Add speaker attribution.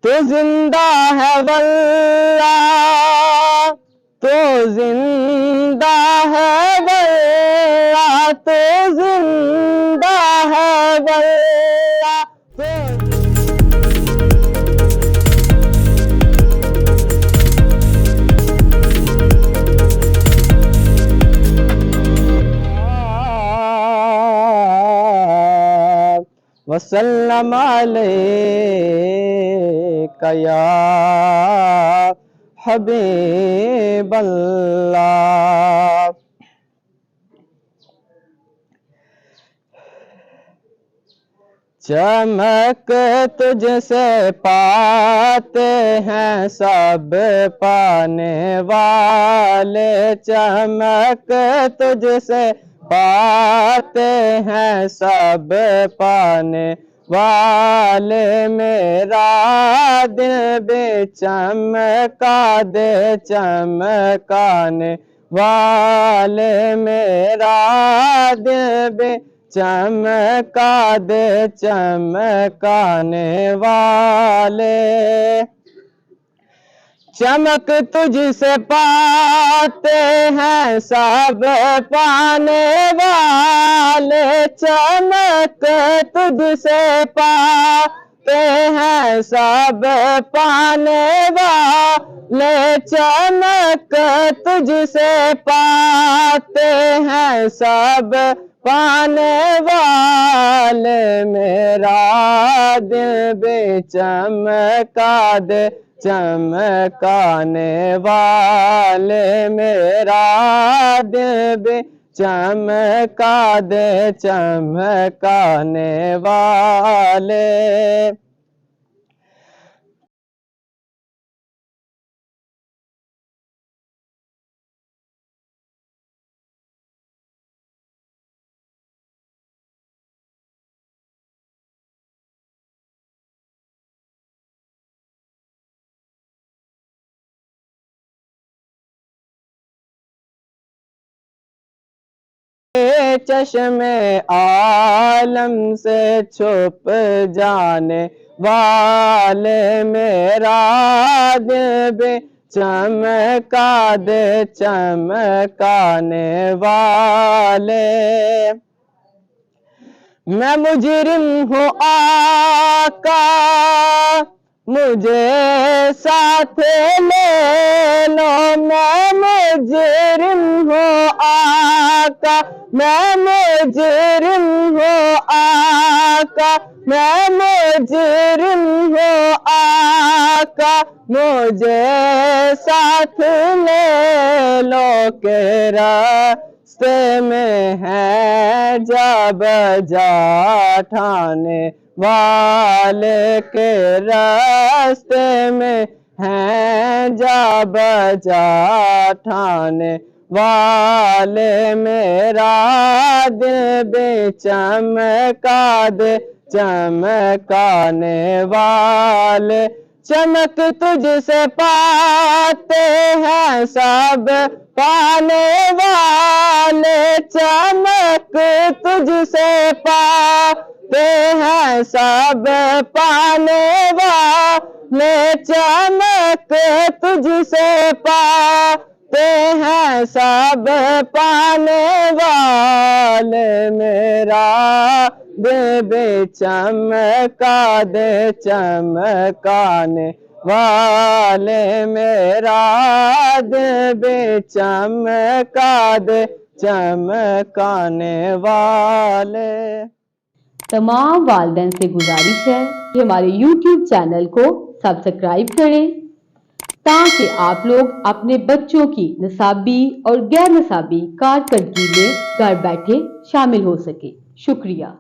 Speaker 1: तो जिंदा है वल्ला, तो जिंदा है वल्ला, तो जिंदा है वल्ला, वसल्लम अलैका या हबीबल्लाह। चमक तुझसे पाते हैं सब पाने वाले, चमक तुझसे पाते हैं सब पाने वाले, मेरा दिल भी चमका दे चमकाने वाले, मेरा दिल भी चमका दे चमकाने वाले। चमक तुझसे पाते हैं सब पाने वाले, चमक तुझसे पाते हैं सब पाने वाले, चमक तुझसे पाते हैं सब पाने वाले, मेरा दिल भी चमका दे चमकाने वाले, मेरा दिल भी चमका दे चमकाने वाले। चश्मे आलम से छुप जाने वाले, मेरा दिल भी चमका दे चमकाने वाले। मैं मुजरिम हूँ आका, मुझे साथ ले लो, मैं मुजरिम हूँ आका, मैं मुजरिम हूँ आका, मैं मुजरिम हूँ आका, मुझे साथ ले लो के रास्ते में है जा बजा ठाने वाले, के रास्ते में हैं जा बजा ठाने वाले, मेरा दिल भी चमका दे चमकाने वाले। चमक तुझसे पाते हैं सब पाने वाले, चमक तुझसे पाते हैं सब पाने वाले, चमक तुझसे पाते हैं सब पाने वाले, मेरा दिल भी चमका दे चमकाने वाले, मेरा दिल भी चमका दे चमकाने वाले।
Speaker 2: तमाम वालिदैन से गुजारिश है कि हमारे YouTube चैनल को सब्सक्राइब करें ताकि आप लोग अपने बच्चों की निसाबी और गैर निसाबी कारकर्दगी में घर बैठे शामिल हो सके। शुक्रिया।